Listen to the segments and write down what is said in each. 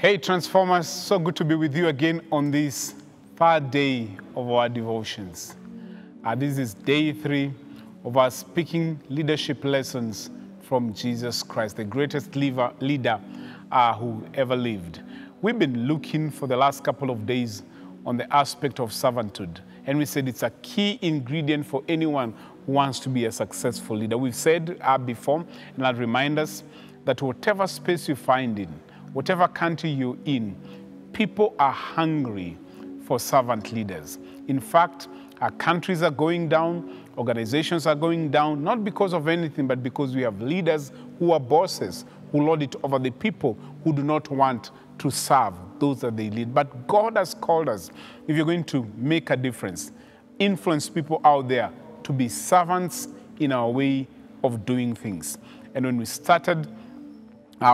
Hey Transformers, so good to be with you again on this third day of our devotions. This is day 3 of our speaking leadership lessons from Jesus Christ, the greatest leader who ever lived. We've been looking for the last couple of days on the aspect of servanthood, and we said it's a key ingredient for anyone who wants to be a successful leader. We've said before, and I'll remind us that whatever space you find in, whatever country you're in, people are hungry for servant leaders. In fact, our countries are going down, organizations are going down, not because of anything, but because we have leaders who are bosses, who lord it over the people who do not want to serve those that they lead. But God has called us, if you're going to make a difference, influence people out there to be servants in our way of doing things. And when we started,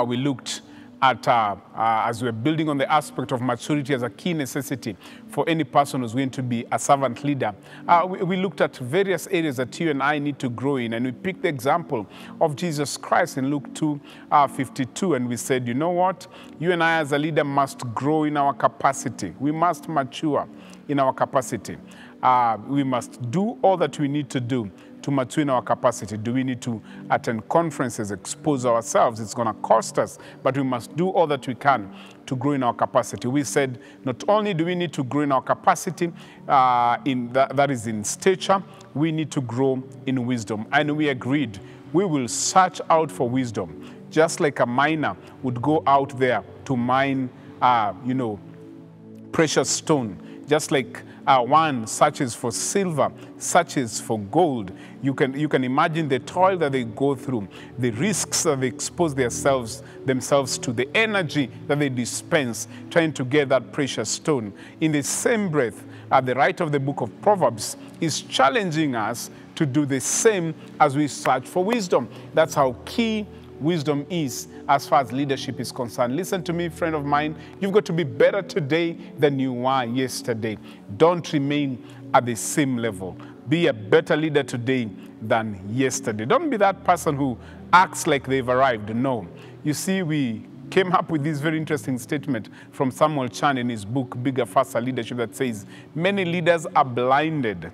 we looked at, as we're building on the aspect of maturity as a key necessity for any person who's going to be a servant leader, we looked at various areas that you and I need to grow in, and we picked the example of Jesus Christ in Luke 2:52, and we said, you know what? You and I as a leader must grow in our capacity. We must mature in our capacity. We must do all that we need to do to mature in our capacity. Do we need to attend conferences, expose ourselves? It's going to cost us, but we must do all that we can to grow in our capacity. We said not only do we need to grow in our capacity, that is in stature, we need to grow in wisdom. And we agreed we will search out for wisdom, just like a miner would go out there to mine, precious stone, just like one searches for silver, searches for gold. You can imagine the toil that they go through, the risks that they expose themselves to, the energy that they dispense trying to get that precious stone. In the same breath, the writer of the book of Proverbs is challenging us to do the same as we search for wisdom. That's how key wisdom is as far as leadership is concerned. Listen to me, friend of mine. You've got to be better today than you were yesterday. Don't remain at the same level. Be a better leader today than yesterday. Don't be that person who acts like they've arrived. No. You see, we came up with this very interesting statement from Samuel Chan in his book, Bigger, Faster Leadership, that says, many leaders are blinded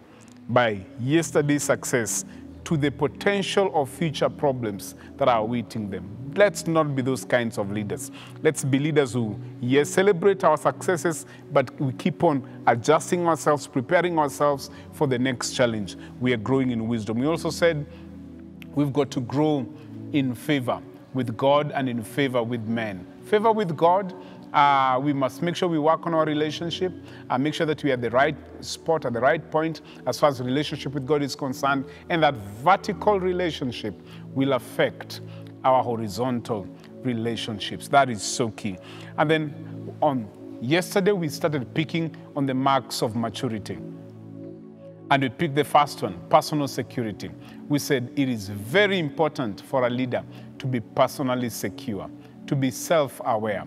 by yesterday's success to the potential of future problems that are awaiting them. Let's not be those kinds of leaders. Let's be leaders who, yes, celebrate our successes, but we keep on adjusting ourselves, preparing ourselves for the next challenge. We are growing in wisdom. We also said we've got to grow in favor with God and in favor with men. Favor with God, we must make sure we work on our relationship and make sure that we are at the right spot, at the right point as far as the relationship with God is concerned, and that vertical relationship will affect our horizontal relationships. That is so key. And then on yesterday, we started picking on the marks of maturity. And we picked the first one, personal security. We said it is very important for a leader to be personally secure, to be self-aware.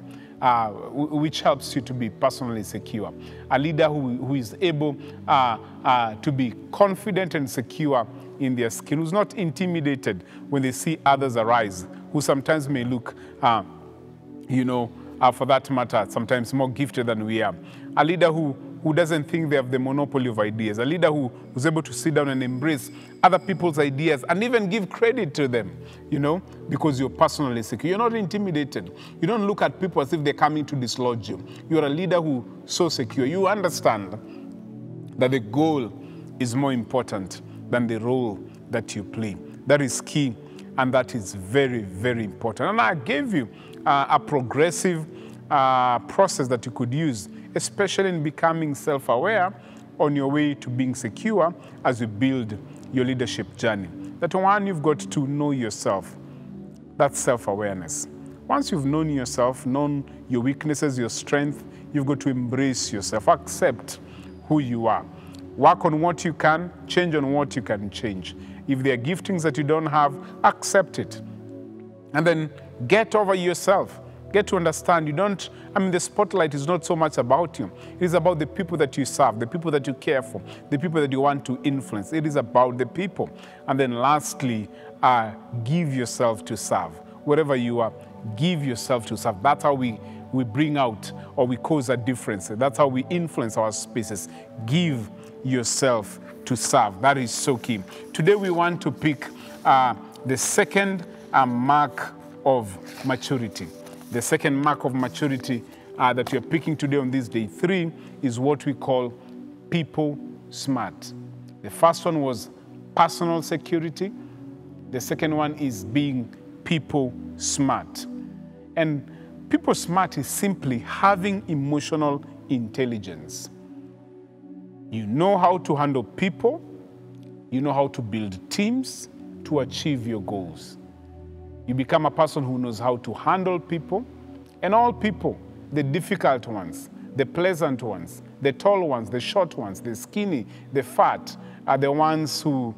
Which helps you to be personally secure. A leader who is able to be confident and secure in their skin, who's not intimidated when they see others arise, who sometimes may look, for that matter, sometimes more gifted than we are. A leader who doesn't think they have the monopoly of ideas. A leader who's able to sit down and embrace other people's ideas and even give credit to them, because you're personally secure. You're not intimidated. You don't look at people as if they're coming to dislodge you. You're a leader who's so secure. You understand that the goal is more important than the role that you play. That is key, and that is very, very important. And I gave you a progressive process that you could use, especially in becoming self-aware on your way to being secure as you build your leadership journey. That one, you've got to know yourself. That's self-awareness. Once you've known yourself, known your weaknesses, your strength, you've got to embrace yourself, accept who you are. Work on what you can, change on what you can change. If there are giftings that you don't have, accept it. And then get over yourself. Get to understand the spotlight is not so much about you. It is about the people that you serve, the people that you care for, the people that you want to influence. It is about the people. And then lastly, give yourself to serve. Wherever you are, give yourself to serve. That's how we bring out or we cause a difference. That's how we influence our spaces. Give yourself to serve. That is so key. Today we want to pick the second mark of maturity. The second mark of maturity that we are picking today on this day 3 is what we call people smart. The first one was personal security. The second one is being people smart. And people smart is simply having emotional intelligence. You know how to handle people. You know how to build teams to achieve your goals. You become a person who knows how to handle people, and all people, the difficult ones, the pleasant ones, the tall ones, the short ones, the skinny, the fat, are the ones who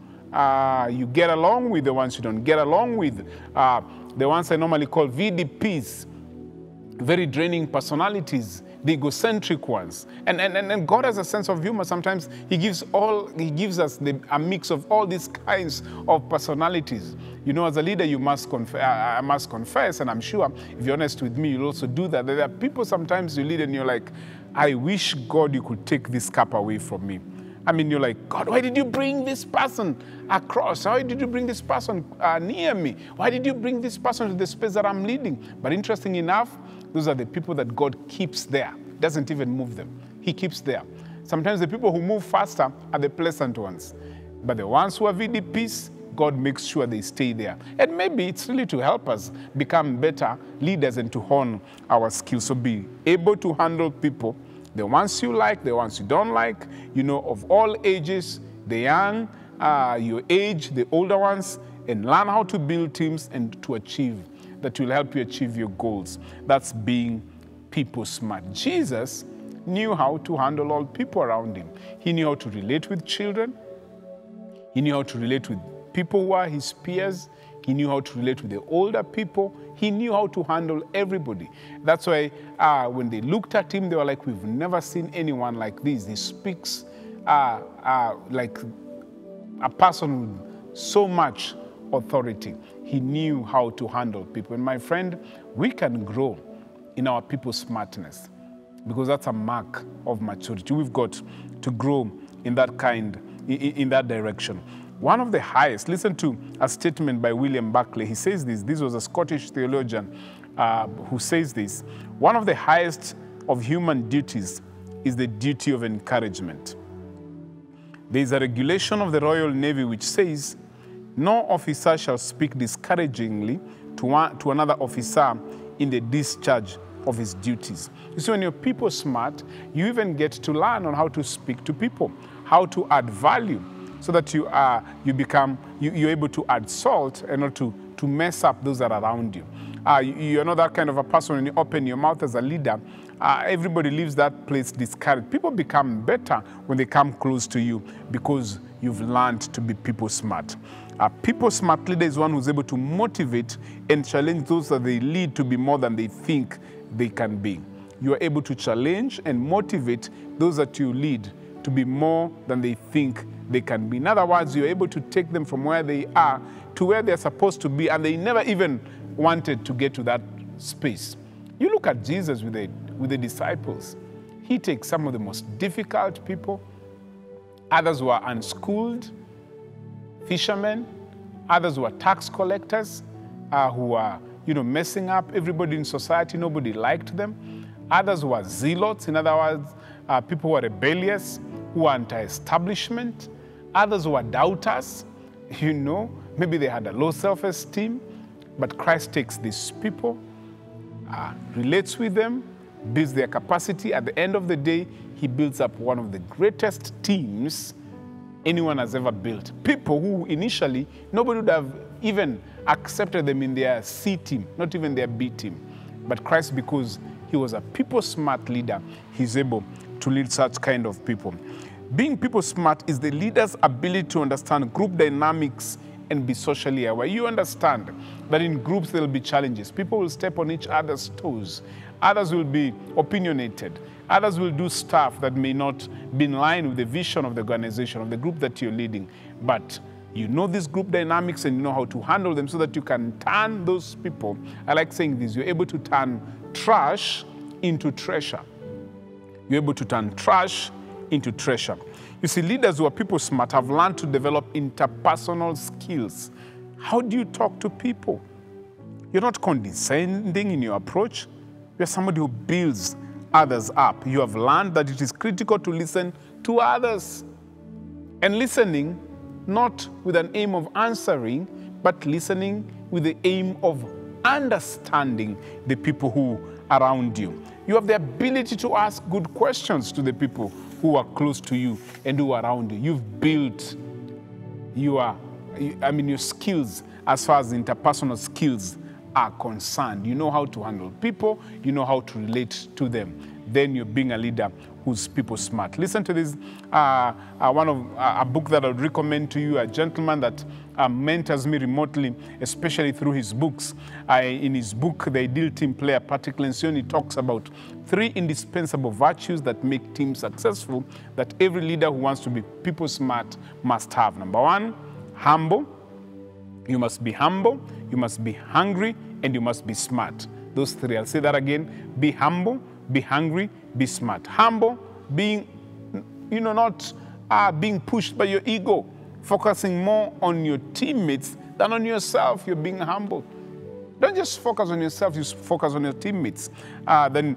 you get along with, the ones you don't get along with, the ones I normally call VDPs, very draining personalities, the egocentric ones. And God has a sense of humor. Sometimes He gives us a mix of all these kinds of personalities. You know, as a leader, you must I must confess, and I'm sure if you're honest with me, you'll also do that. There are people sometimes you lead and you're like, I wish, God, you could take this cup away from me. I mean, you're like, God, why did you bring this person across? Why did you bring this person near me? Why did you bring this person to the space that I'm leading? But interesting enough, those are the people that God keeps there. Doesn't even move them. He keeps there. Sometimes the people who move faster are the pleasant ones. But the ones who are VDPs, God makes sure they stay there. And maybe it's really to help us become better leaders and to hone our skills. So be able to handle people, the ones you like, the ones you don't like, you know, of all ages, the young, your age, the older ones, and learn how to build teams and to achieve, that will help you achieve your goals. That's being people smart. Jesus knew how to handle all people around him. He knew how to relate with children. He knew how to relate with people who are his peers. He knew how to relate with the older people. He knew how to handle everybody. That's why when they looked at him, they were like, we've never seen anyone like this. He speaks like a person with so much authority. He knew how to handle people. And my friend, we can grow in our people smartness because that's a mark of maturity. We've got to grow in that direction. One of the highest, listen to a statement by William Buckley. He says this was a Scottish theologian who says this. One of the highest of human duties is the duty of encouragement. There is a regulation of the Royal Navy which says, no officer shall speak discouragingly to another officer in the discharge of his duties. You see, when you're people smart, you even get to learn on how to speak to people, how to add value, so that you're able to add salt and not to mess up those that are around you. You're not that kind of a person when you open your mouth as a leader. Everybody leaves that place discouraged. People become better when they come close to you because you've learned to be people smart. A people smart leader is one who's able to motivate and challenge those that they lead to be more than they think they can be. You are able to challenge and motivate those that you lead to be more than they think they can be. In other words, you're able to take them from where they are to where they're supposed to be, and they never even wanted to get to that space. You look at Jesus with the disciples. He takes some of the most difficult people, others who are unschooled, fishermen, others who are tax collectors, who are messing up everybody in society. Nobody liked them. Others who are zealots, in other words, people who are rebellious, who are anti-establishment. Others who are doubters, maybe they had a low self-esteem, but Christ takes these people, relates with them, builds their capacity. At the end of the day, he builds up one of the greatest teams anyone has ever built. People who initially, nobody would have even accepted them in their C team, not even their B team. But Christ, because he was a people smart leader, he's able to lead such kind of people. Being people smart is the leader's ability to understand group dynamics and be socially aware. You understand that in groups there will be challenges. People will step on each other's toes. Others will be opinionated. Others will do stuff that may not be in line with the vision of the organization, of the group that you're leading. But You know these group dynamics and you know how to handle them so that you can turn those people. I like saying this, you're able to turn trash into treasure. You're able to turn trash into treasure. You see, leaders who are people smart have learned to develop interpersonal skills. How do you talk to people? You're not condescending in your approach. You're somebody who builds others up. You have learned that it is critical to listen to others. And listening, not with an aim of answering, but listening with the aim of understanding the people who are around you. You have the ability to ask good questions to the people who are close to you and who are around you. You've built your skills as far as interpersonal skills are concerned. You know how to handle people. You know how to relate to them. Then you're being a leader who's people smart. Listen to this, a book that I would recommend to you, a gentleman that mentors me remotely, especially through his books. In his book, The Ideal Team Player, Patrick Lencioni, he talks about 3 indispensable virtues that make teams successful that every leader who wants to be people smart must have. Number 1, humble. You must be humble, you must be hungry, and you must be smart. Those 3, I'll say that again. Be humble, be hungry, be smart. Humble, being, not being pushed by your ego, focusing more on your teammates than on yourself. You're being humble. Don't just focus on yourself, you focus on your teammates. Then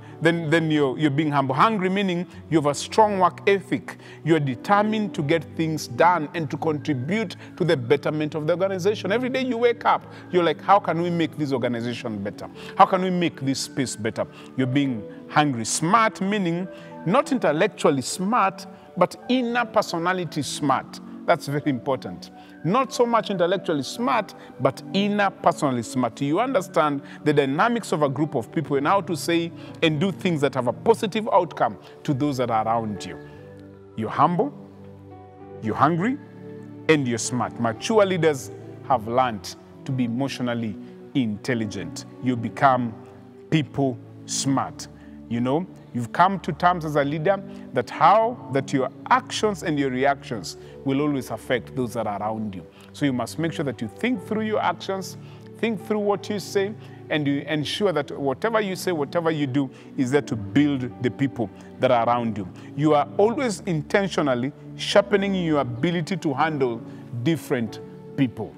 you're being humble. Hungry, meaning you have a strong work ethic. You're determined to get things done and to contribute to the betterment of the organization. Every day you wake up, you're like, how can we make this organization better? How can we make this space better? You're being hungry. Smart, meaning not intellectually smart, but inner personality smart. That's very important. Not so much intellectually smart, but inner personally smart. You understand the dynamics of a group of people and how to say and do things that have a positive outcome to those that are around you. You're humble, you're hungry, and you're smart. Mature leaders have learned to be emotionally intelligent. You become people smart. You've come to terms as a leader that your actions and your reactions will always affect those that are around you. So you must make sure that you think through your actions, think through what you say, and you ensure that whatever you say, whatever you do is there to build the people that are around you. You are always intentionally sharpening your ability to handle different people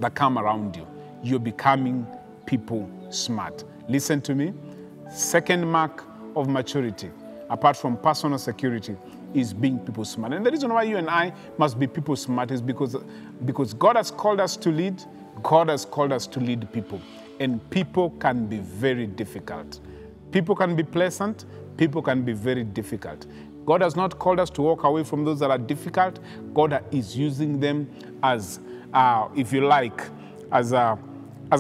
that come around you. You're becoming people smart. Listen to me. Second mark of maturity, apart from personal security, is being people smart. And the reason why you and I must be people smart is because God has called us to lead. God has called us to lead people. And people can be very difficult. People can be pleasant. People can be very difficult. God has not called us to walk away from those that are difficult. God is using them as, if you like, as a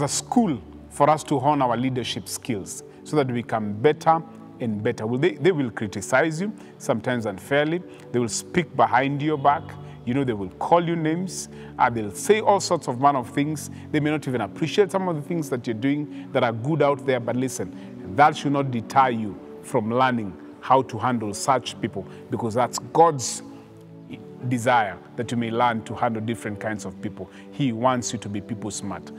school for us to hone our leadership skills so that we can better and better. They will criticize you, sometimes unfairly. They will speak behind your back. They will call you names. They'll say all sorts of manner of things. They may not even appreciate some of the things that you're doing that are good out there. But listen, that should not deter you from learning how to handle such people, because that's God's desire, that you may learn to handle different kinds of people. He wants you to be people smart.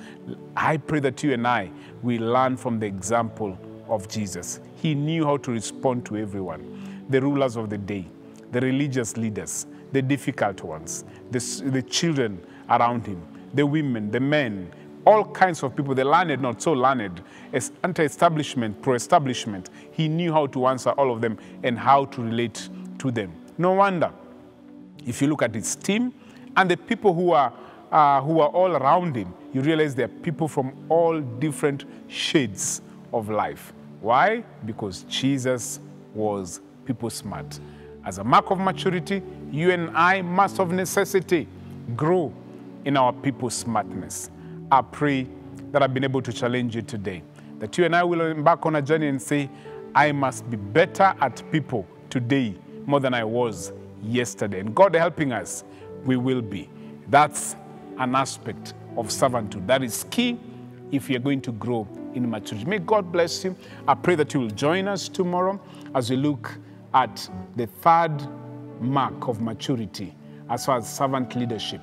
I pray that you and I will learn from the example of Jesus. He knew how to respond to everyone. The rulers of the day, the religious leaders, the difficult ones, the children around him, the women, the men, all kinds of people, the learned, not so learned, as anti-establishment, pro-establishment. He knew how to answer all of them and how to relate to them. No wonder, if you look at his team and the people who are all around him, you realize they're people from all different shades of life. Why? Because Jesus was people smart. As a mark of maturity, you and I must of necessity grow in our people smartness. I pray that I've been able to challenge you today, that you and I will embark on a journey and say, I must be better at people today more than I was yesterday. And God helping us, we will be. That's an aspect of servanthood. That is key if you're going to grow in maturity. May God bless you. I pray that you will join us tomorrow as we look at the third mark of maturity as far as servant leadership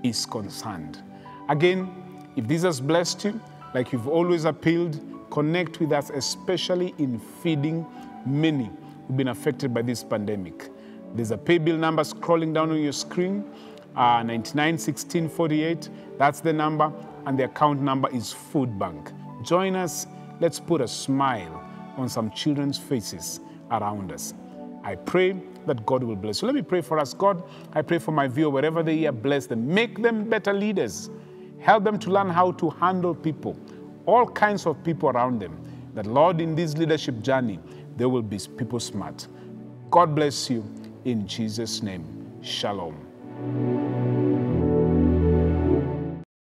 is concerned. Again, if this has blessed you, like you've always appealed, connect with us, especially in feeding many who've been affected by this pandemic. There's a pay bill number scrolling down on your screen, 991648. That's the number, and the account number is Food Bank. Join us. Let's put a smile on some children's faces around us. I pray that God will bless you. Let me pray for us. God, I pray for my viewer, wherever they are, bless them. Make them better leaders. Help them to learn how to handle people, all kinds of people around them. That, Lord, in this leadership journey, there will be people smart. God bless you. In Jesus' name, shalom.